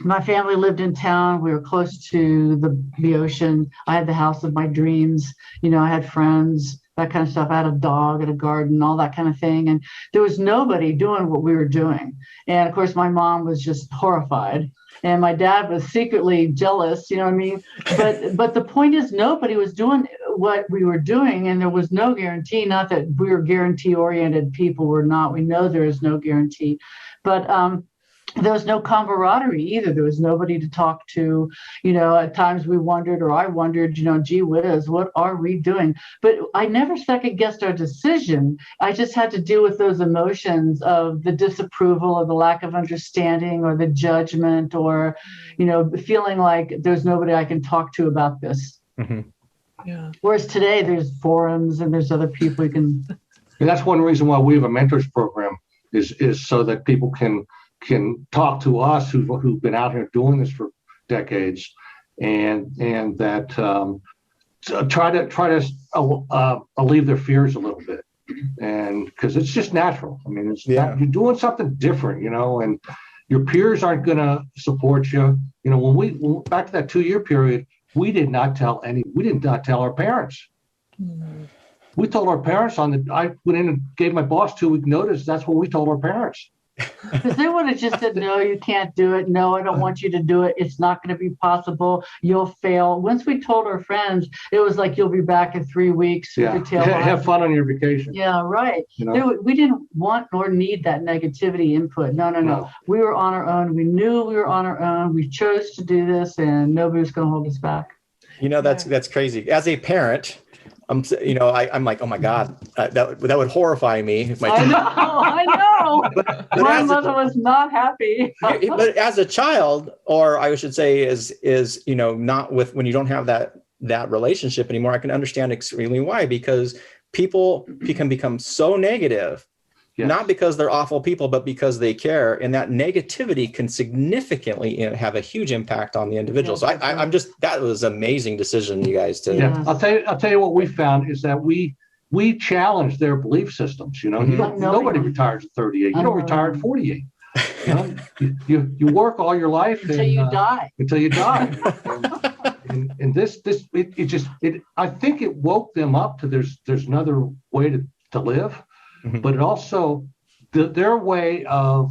My family lived in town. We were close to the ocean. I had the house of my dreams. I had friends, that kind of stuff. I had a dog and a garden, all that kind of thing. And there was nobody doing what we were doing. And of course, my mom was just horrified. And my dad was secretly jealous, what I mean? But the point is, nobody was doing what we were doing. And there was no guarantee, not that we were guarantee-oriented people. We're not. We know there is no guarantee. But there was no camaraderie either. There was nobody to talk to. At times we wondered, or I wondered, gee whiz, what are we doing? But I never second guessed our decision. I just had to deal with those emotions of the disapproval, or the lack of understanding, or the judgment, or, feeling like there's nobody I can talk to about this. Yeah. Whereas today there's forums and there's other people you can. And that's one reason why we have a mentors program is so that people can talk to us who've been out here doing this for decades, and that try to alleviate their fears a little bit, and because it's just natural. I mean, you're doing something different, and your peers aren't going to support you. When we back to that 2-year period, we did not tell our parents. We told our parents I went in and gave my boss 2-week notice. That's what we told our parents. Because they would have just said, no, you can't do it. No, I don't want you to do it. It's not going to be possible. You'll fail. Once we told our friends, it was like, you'll be back in 3 weeks. Yeah. With your tail Have fun on your vacation. Yeah, right. You know? We didn't want nor need that negativity input. No. We were on our own. We knew we were on our own. We chose to do this, and nobody was going to hold us back. That's crazy. As a parent, I'm like, oh my God, that would horrify me. If I know. But my mother was not happy. But as a child, or I should say, is not with, when you don't have that relationship anymore, I can understand extremely why, because people can become so negative. Yes. Not because they're awful people, but because they care. And that negativity can significantly have a huge impact on the individual. So I'm just, that was an amazing decision, you guys, to. Yeah. I'll tell you what we found is that we challenge their belief systems. Nobody retires at 38. You don't retire at 48. You work all your life until you die. Until you die. and I think it woke them up to there's another way to live. Mm-hmm. But it also, their way of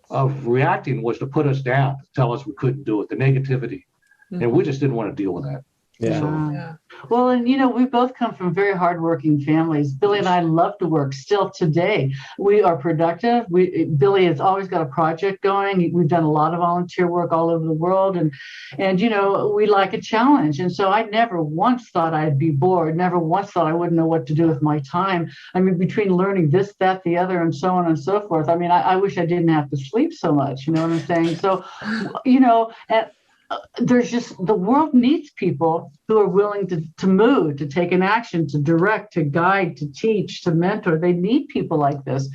reacting was to put us down, to tell us we couldn't do it, the negativity. Mm-hmm. And we just didn't want to deal with that. Yeah. So. Well, and we both come from very hardworking families. Billy and I love to work still today. We are productive. Billy has always got a project going. We've done a lot of volunteer work all over the world, and we like a challenge. And so I never once thought I'd be bored. Never once thought I wouldn't know what to do with my time. I mean, between learning this, that, the other, and so on and so forth. I mean, I wish I didn't have to sleep so much. You know what I'm saying? So, there's just, the world needs people who are willing to move, to take an action, to direct, to guide, to teach, to mentor. They need people like this.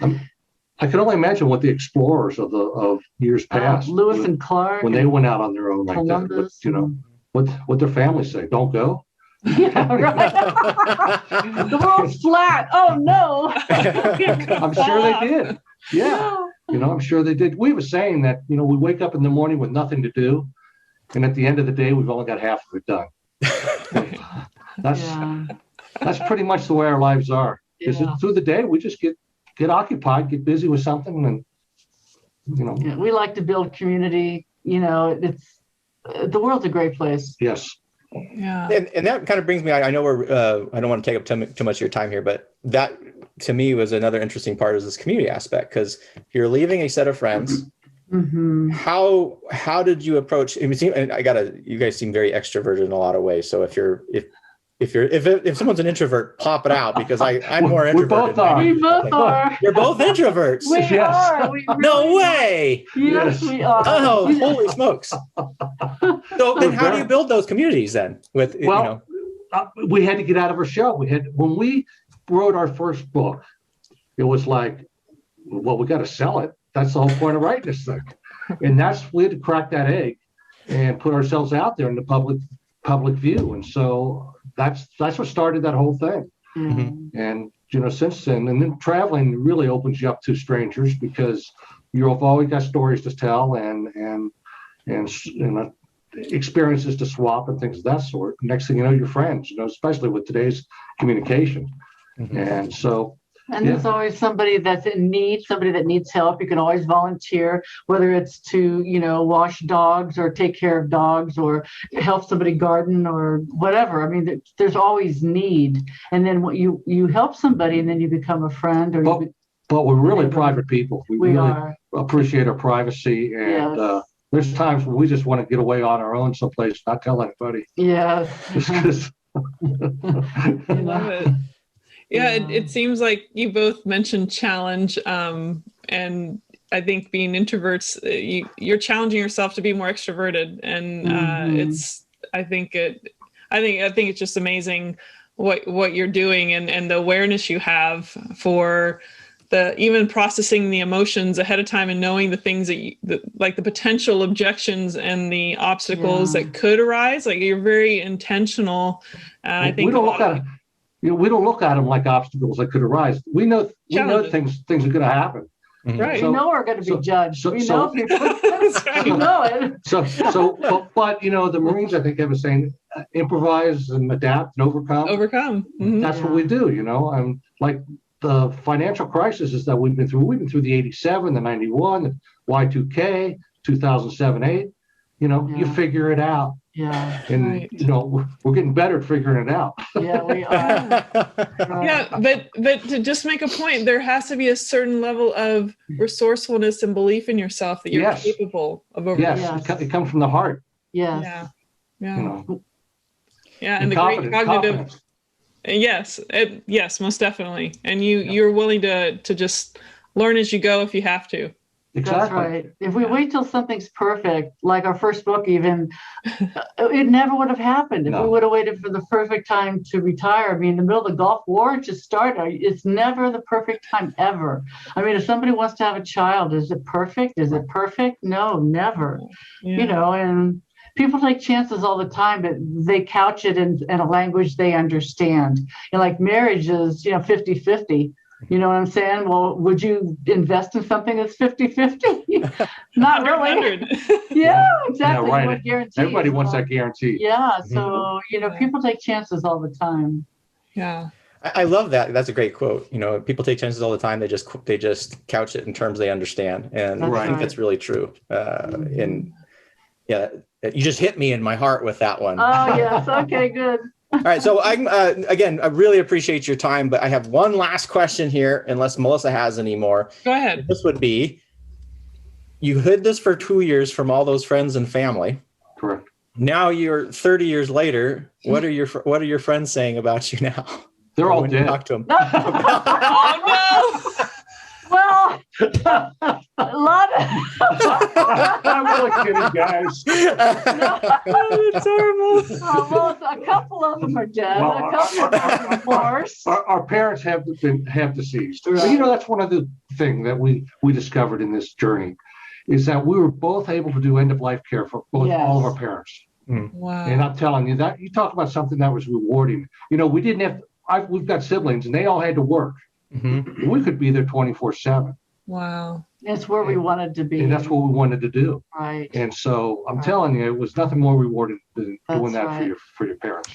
I can only imagine what the explorers of years past, Lewis and Clark, when they went out on their own like Columbus, that. What their families say, don't go. Yeah, right. The world's flat. Oh no. I'm sure they did. Yeah. I'm sure they did. We have a saying that, we wake up in the morning with nothing to do. And at the end of the day, we've only got half of it done. That's pretty much the way our lives are. Because through the day, we just get occupied, get busy with something, and Yeah, we like to build community. It's the world's a great place. Yes. Yeah. And that kind of brings me. I know I don't want to take up too much of your time here, but that to me was another interesting part is this community aspect, because you're leaving a set of friends. Mm-hmm. How did you approach? You guys seem very extroverted in a lot of ways. So if someone's an introvert, pop it out, because I'm more introverted. We both are. You're both introverts. We are. We really no way. Yes, we are. Oh, holy smokes! So then, how do you build those communities then? We had to get out of our shell. When we wrote our first book, it was like, well, we got to sell it. That's the whole point of writing this thing. And we had to crack that egg and put ourselves out there in the public view. And so that's what started that whole thing. Mm-hmm. And, since then, and then traveling really opens you up to strangers, because you've always got stories to tell and experiences to swap and things of that sort. Next thing you know, you're friends, especially with today's communication. Mm-hmm. And so, and there's always somebody that's in need, somebody that needs help. You can always volunteer, whether it's to, wash dogs or take care of dogs or help somebody garden or whatever. I mean, there's always need. And then you help somebody and then you become a friend. But we're really private people. We really are. Appreciate our privacy. And there's times when we just want to get away on our own someplace, not tell anybody. Yes. I love it. Yeah, it seems like you both mentioned challenge, and I think being introverts, you're challenging yourself to be more extroverted, and I think it's just amazing what you're doing and the awareness you have for even processing the emotions ahead of time and knowing the things like the potential objections and the obstacles that could arise. Like, you're very intentional, and I think we don't look at them like obstacles that could arise. We know things are going to happen. Mm-hmm. Right. We know we're going to be judged. We know people. We know it. But the Marines, I think, have a saying: improvise and adapt and overcome. Overcome. Mm-hmm. That's what we do. I'm like the financial crisis that we've been through the 87, the 91, the Y2K, 2007, 8, you figure it out. Yeah. And, Right. we're getting better at figuring it out. Yeah, we are. Yeah, but to just make a point, there has to be a certain level of resourcefulness and belief in yourself that you're Yes. capable of overcoming. Yes, it comes from the heart. Yes. Yeah. Yeah. And the great cognitive. Confidence. Yes, most definitely. And you're willing to just learn as you go if you have to. Exactly. That's right. If we wait till something's perfect, like our first book even, it never would have happened. If we would have waited for the perfect time to retire. I mean, in the middle of the Gulf War just started. It's never the perfect time ever. I mean, if somebody wants to have a child, is it perfect? Is it perfect? No, never. Yeah. And people take chances all the time, but they couch it in a language they understand. Like marriage is, 50-50. You know what I'm saying? Well, would you invest in something that's 50-50? Not really. Yeah, exactly. Yeah, right. Everybody wants that guarantee. Yeah. So, people take chances all the time. Yeah. I love that. That's a great quote. People take chances all the time. They just couch it in terms they understand. And I think that's really true. And yeah, you just hit me in my heart with that one. Oh, yes. Okay, good. All right. So I really appreciate your time, but I have one last question here, unless Melissa has any more. Go ahead. This would be, you hid this for 2 years from all those friends and family. Correct. Now you're 30 years later. What are your friends saying about you now? They're all dead. Talk to them. Oh, no. Well, a lot of. I'm really kidding, guys. It's horrible. Well, a couple of them are dead. Well, a couple of them, of course. Our parents have deceased. Right. That's one of the things that we discovered in this journey, is that we were both able to do end of life care for all of our parents. Wow. And I'm telling you, that you talk about something that was rewarding. We didn't have. We've got siblings, and they all had to work. Mm-hmm. We could be there 24/7. Wow. It's where we wanted to be. And that's what we wanted to do. Right. And so I'm telling you, it was nothing more rewarding than doing that for your parents.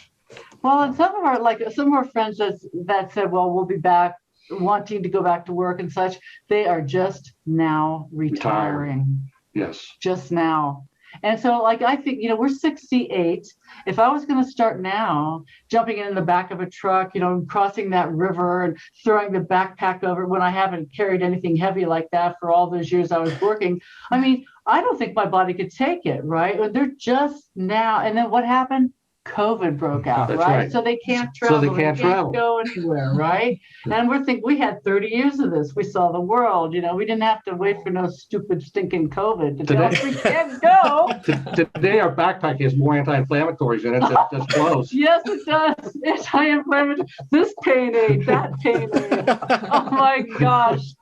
Well, and some of our friends that said, well, we'll be back, wanting to go back to work and such, they are just now retiring. Yes. Just now. And so, I think, we're 68. If I was going to start now, jumping in the back of a truck, crossing that river and throwing the backpack over when I haven't carried anything heavy like that for all those years I was working, I mean, I don't think my body could take it, right? They're just now. And then what happened? COVID broke out, right? So they can't travel. So they can't go anywhere, right? And we had 30 years of this. We saw the world. We didn't have to wait for no stupid stinking COVID to tell us we can't go. Today, our backpack has more anti-inflammatories in it than just clothes. Yes, it does. Anti-inflammatory. This pain aid, that pain aid. Oh my gosh.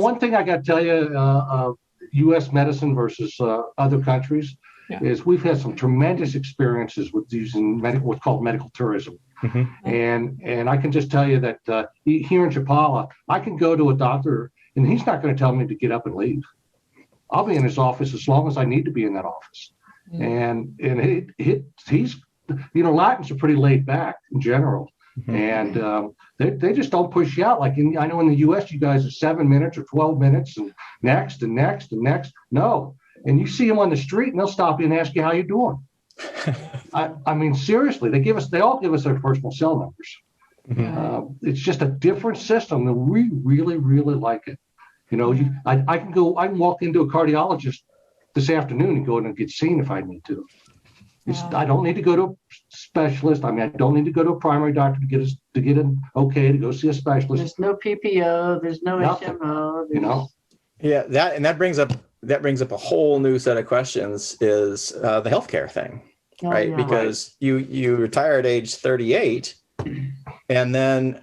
One thing I got to tell you, U.S. medicine versus other countries. Yeah. Is we've had some tremendous experiences with using what's called medical tourism. Mm-hmm. And I can just tell you that here in Chapala, I can go to a doctor and he's not going to tell me to get up and leave. I'll be in his office as long as I need to be in that office. Mm-hmm. And he's, Latins are pretty laid back in general. Mm-hmm. And they just don't push you out. I know in the U.S. you guys are 7 minutes or 12 minutes and next and next and next. No. And you see them on the street and they'll stop you and ask you how you're doing. I mean, seriously, they all give us their personal cell numbers. Mm-hmm. It's just a different system, and we really, really like it. I can walk into a cardiologist this afternoon and go in and get seen if I need to. I don't need to go to a specialist. I mean, I don't need to go to a primary doctor to get an okay to go see a specialist. There's no PPO. There's no HMO. Yeah, that brings up a whole new set of questions. Is the healthcare thing, right? Yeah, because you retire at age 38, and then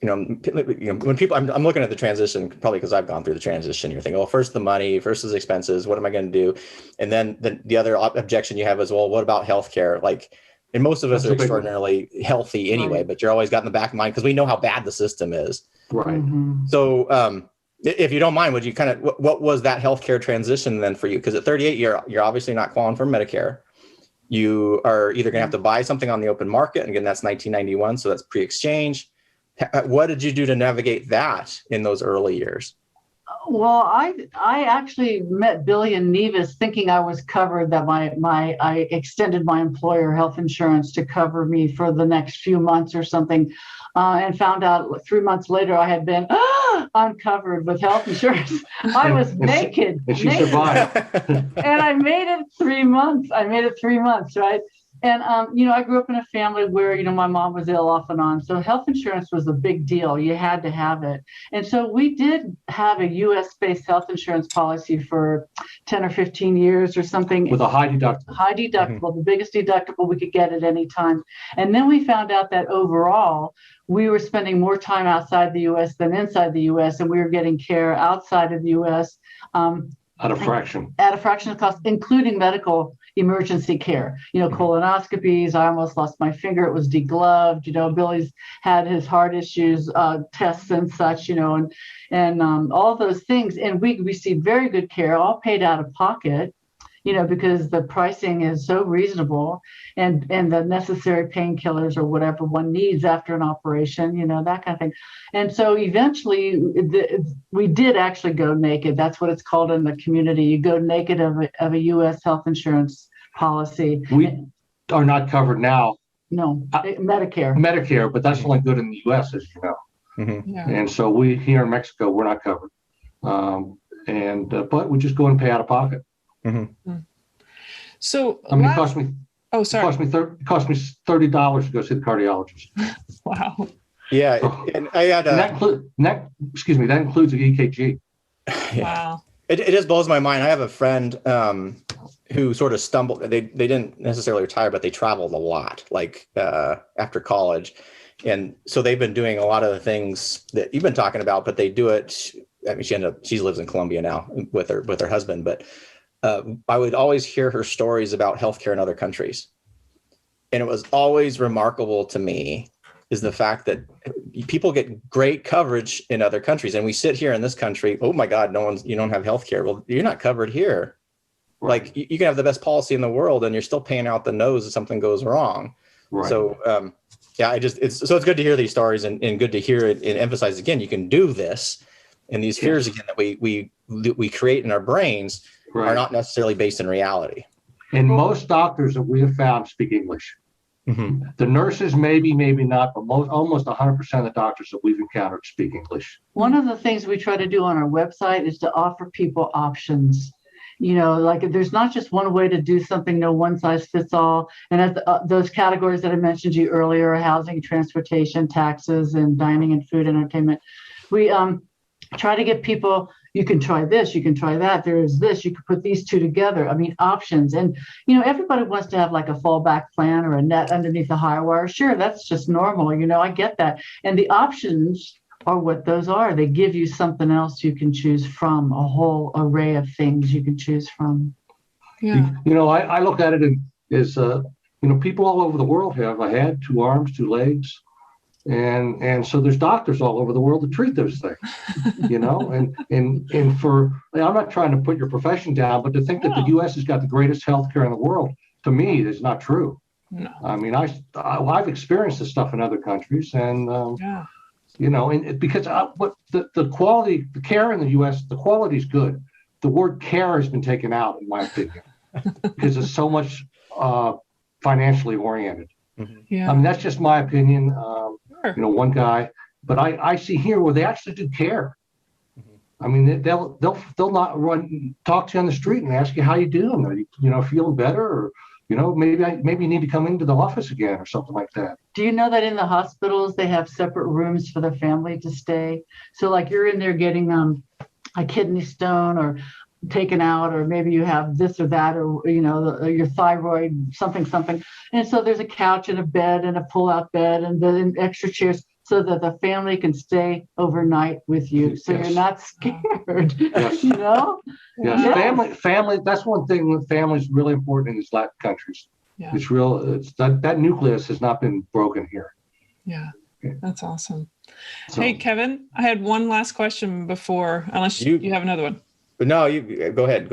when people, I'm looking at the transition, probably because I've gone through the transition. You're thinking, well, first the money, first the expenses. What am I going to do? And then the other objection you have is, well, what about healthcare? And most of us are extraordinarily healthy anyway, but you're always got in the back of mind because we know how bad the system is. Right. Mm-hmm. So, if you don't mind, would you what was that healthcare transition then for you? Because at 38, you're obviously not qualifying for Medicare. You are either going to have to buy something on the open market. And again, that's 1991. So that's pre-exchange. What did you do to navigate that in those early years? Well, I actually met Billy and Nevis thinking I was covered, that I extended my employer health insurance to cover me for the next few months or something, and found out 3 months later I had been uncovered with health insurance. I was naked. She survived. And I made it 3 months. Right? And, I grew up in a family where, my mom was ill off and on. So health insurance was a big deal. You had to have it. And so we did have a US-based health insurance policy for 10 or 15 years or something. With a high deductible. High deductible, the biggest deductible we could get at any time. And then we found out that overall, we were spending more time outside the US than inside the US, and we were getting care outside of the US. At a fraction. At a fraction of cost, including medical emergency care, colonoscopies. I almost lost my finger. It was degloved. Billy's had his heart issues, tests and such, and all those things. And we received very good care, all paid out of pocket, because the pricing is so reasonable, and the necessary painkillers or whatever one needs after an operation, that kind of thing. And so eventually we did actually go naked. That's what it's called in the community. You go naked of a U.S. health insurance policy. We are not covered now. No, Medicare, but that's only good in the U.S., as you know. Mm-hmm. Yeah. And so we here in Mexico, we're not covered. But we just go and pay out of pocket. Mm-hmm. So I mean, it cost me. Oh, sorry. It cost me $30 to go see the cardiologist. Wow. Yeah, and I had that includes the EKG. Yeah. Wow. It just blows my mind. I have a friend who sort of stumbled. They didn't necessarily retire, but they traveled a lot, like after college, and so they've been doing a lot of the things that you've been talking about. But they do it. I mean, she lives in Colombia now with her husband, but. I would always hear her stories about healthcare in other countries. And it was always remarkable to me is the fact that people get great coverage in other countries. And we sit here in this country, oh my God, you don't have healthcare. Well, you're not covered here. Right. Like you can have the best policy in the world and you're still paying out the nose if something goes wrong. Right. So, it's good to hear these stories and good to hear it and emphasize again, you can do this. And these fears again that we create in our brains are not necessarily based in reality. And most doctors that we have found speak English. Mm-hmm. The nurses, maybe not, but almost 100% of the doctors that we've encountered speak English. One of the things we try to do on our website is to offer people options. Like there's not just one way to do something, no one size fits all. And as those categories that I mentioned to you earlier, housing, transportation, taxes, and dining and food, entertainment, we try to get people, you can try this, you can try that, there is this, you could put these two together. I mean, options. And, everybody wants to have like a fallback plan or a net underneath the high wire. Sure, that's just normal. I get that. And the options are what those are. They give you something else you can choose from, a whole array of things you can choose from. Yeah. I look at it as, people all over the world have a head, 2 arms, 2 legs. And so there's doctors all over the world that treat those things, and for, I'm not trying to put your profession down, but to think that the U.S. has got the greatest healthcare in the world, to me, is not true. No. I mean, I've experienced this stuff in other countries, and and because what the quality, the care in the U.S., the quality is good. The word care has been taken out, in my opinion, because it's so much financially oriented. Yeah. I mean, that's just my opinion. Sure. One guy, but I see here where they actually do care. I mean, they'll not talk to you on the street and ask you how you doing. Are you feeling better, or maybe you need to come into the office again or something like that. Do you know that in the hospitals they have separate rooms for the family to stay? So like you're in there getting a kidney stone or taken out, or maybe you have this or that, or your thyroid, something, and so there's a couch and a bed and a pull-out bed and then extra chairs so that the family can stay overnight with you, so you're not scared. Yes. Yes. Yes. Family. That's one thing that family is really important in these Latin countries. Yeah. It's real. It's that nucleus has not been broken here. Yeah. That's awesome. So, Hey, Kevin, I had one last question before, unless you have another one. But no, you go ahead.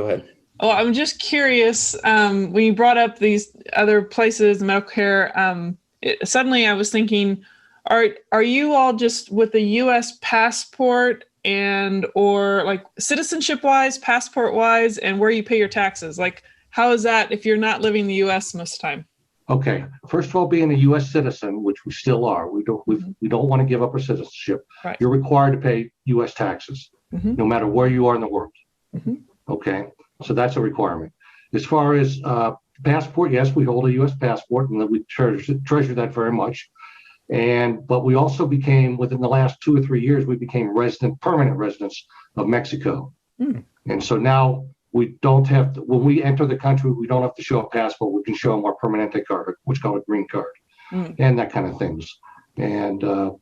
Oh, I'm just curious. When you brought up these other places, medical care, suddenly I was thinking, are you all just with a U.S. passport and or like citizenship wise, passport wise, and where you pay your taxes? Like, how is that if you're not living in the U.S. most of the time? Okay, first of all, being a U.S. citizen, which we still are, we don't want to give up our citizenship. Right. You're required to pay U.S. taxes, no matter where you are in the world. Okay, so that's a requirement. As far as passport, yes, we hold a U.S. passport, and we treasure that very much. But we also became, within the last 2 or 3 years, we became permanent residents of Mexico. And so now we don't have to, when we enter the country, we don't have to show a passport. We can show them our permanente card, what's called a green card, and that kind of things. And so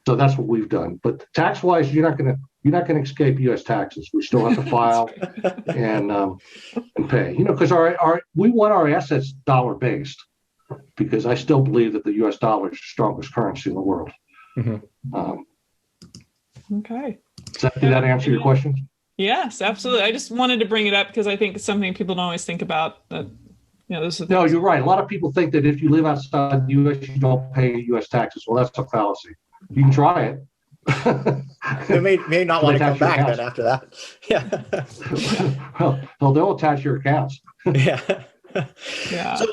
that's what we've done. But tax-wise, you're not going to escape U.S. taxes. We still have to file and pay. Because we want our assets dollar-based, because I still believe that the U.S. dollar is the strongest currency in the world. Okay. Did that answer your question? Yes, absolutely. I just wanted to bring it up because I think it's something people don't always think about. That No, you're right. A lot of people think that if you live outside the U.S., you don't pay U.S. taxes. Well, that's a fallacy. You can try it. They may not want to come back then after that. Yeah. Well, they'll attach your accounts. Yeah. So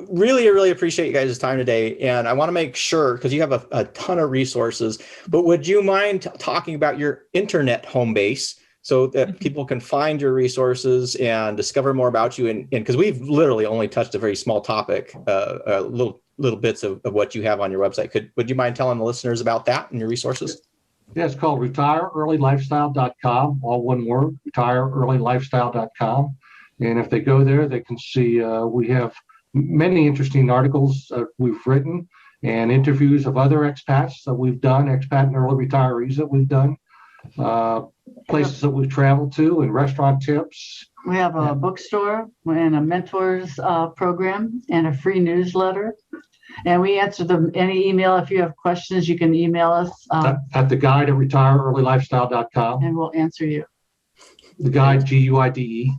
really appreciate you guys' time today. And I want to make sure, because you have a ton of resources, but would you mind talking about your internet home base so that people can find your resources and discover more about you? And because we've literally only touched a very small topic, little bits of what you have on your website. Would you mind telling the listeners about that and your resources? Yeah, it's called retireearlylifestyle.com, all one word, retireearlylifestyle.com. And if they go there, they can see we have many interesting articles we've written and interviews of other expats that we've done, expat and early retirees that we've done, places that we've traveled to, and restaurant tips. We have a bookstore and a mentors program and a free newsletter. And we answer any email. If you have questions, you can email us. At the guide at retireearlylifestyle.com. And we'll answer you. The guide, GUIDE.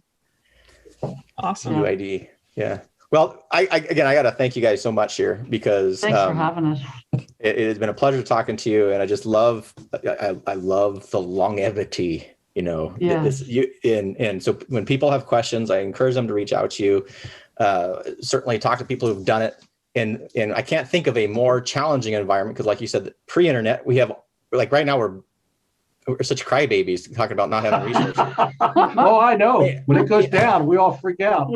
Awesome. GUIDE. Yeah. Well, I got to thank you guys so much here, because thanks for having us. It has been a pleasure talking to you, and I just love the longevity. And so when people have questions, I encourage them to reach out to you. Certainly talk to people who've done it, and I can't think of a more challenging environment, because, like you said, pre-internet, we have, like, right now we're such crybabies talking about not having resources. Oh, I know. When it goes down, we all freak out.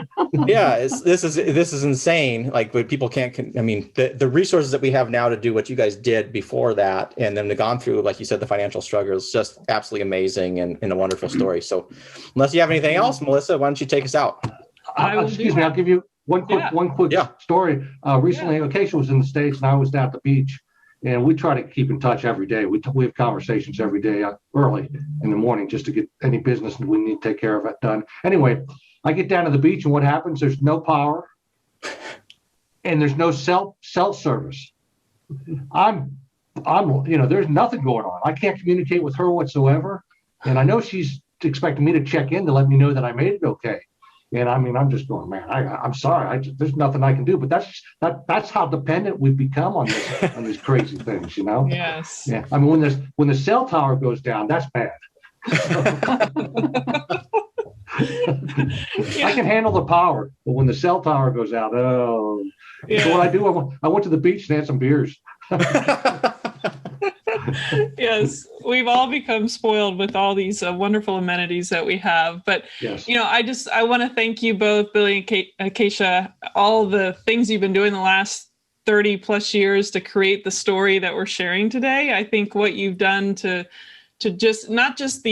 Yeah, this is insane. Like, but people can't. I mean, the resources that we have now to do what you guys did before that, and then to gone through, like you said, the financial struggle is just absolutely amazing and a wonderful story. So, unless you have anything else, Melissa, why don't you take us out? Excuse me. I'll give you one quick story. Recently, Akaisha was in the States, and I was down at the beach. And we try to keep in touch every day. We have conversations every day early in the morning, just to get any business we need to take care of it done. Anyway, I get down to the beach, and what happens? There's no power, and there's no cell service. I'm there's nothing going on. I can't communicate with her whatsoever, and I know she's expecting me to check in to let me know that I made it okay. And I mean, I'm just going, man, I'm sorry. There's nothing I can do. But that's how dependent we've become on these crazy things, Yes. Yeah. I mean, when the cell tower goes down, that's bad. I can handle the power, but when the cell tower goes out, oh. Yeah. So what I do, I went to the beach and had some beers. Yes, we've all become spoiled with all these wonderful amenities that we have. But, yes. I want to thank you both, Billy and Akaisha, all the things you've been doing the last 30 plus years to create the story that we're sharing today. I think what you've done to just, not just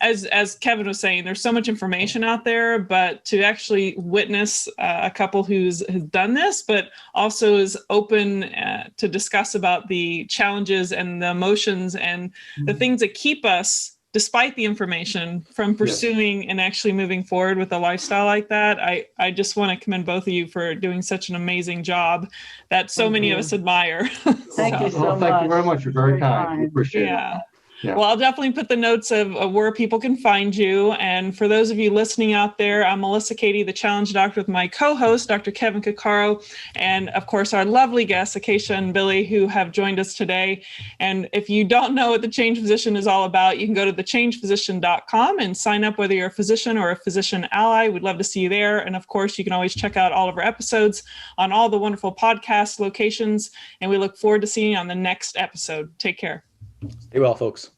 as Kevin was saying, there's so much information out there, but to actually witness a couple who's done this, but also is open to discuss about the challenges and the emotions and the things that keep us, despite the information, from pursuing and actually moving forward with a lifestyle like that. I just want to commend both of you for doing such an amazing job that so many of us admire. Thank you so much. Thank you very much. You're very kind. We appreciate it. Yeah. Well, I'll definitely put the notes of where people can find you. And for those of you listening out there, I'm Melissa Cady, the Challenge Doctor, with my co-host, Dr. Kevin Cuccaro, and of course, our lovely guests, Akaisha and Billy, who have joined us today. And if you don't know what the Change Physician is all about, you can go to thechangephysician.com and sign up, whether you're a physician or a physician ally. We'd love to see you there. And of course, you can always check out all of our episodes on all the wonderful podcast locations. And we look forward to seeing you on the next episode. Take care. Stay well, folks.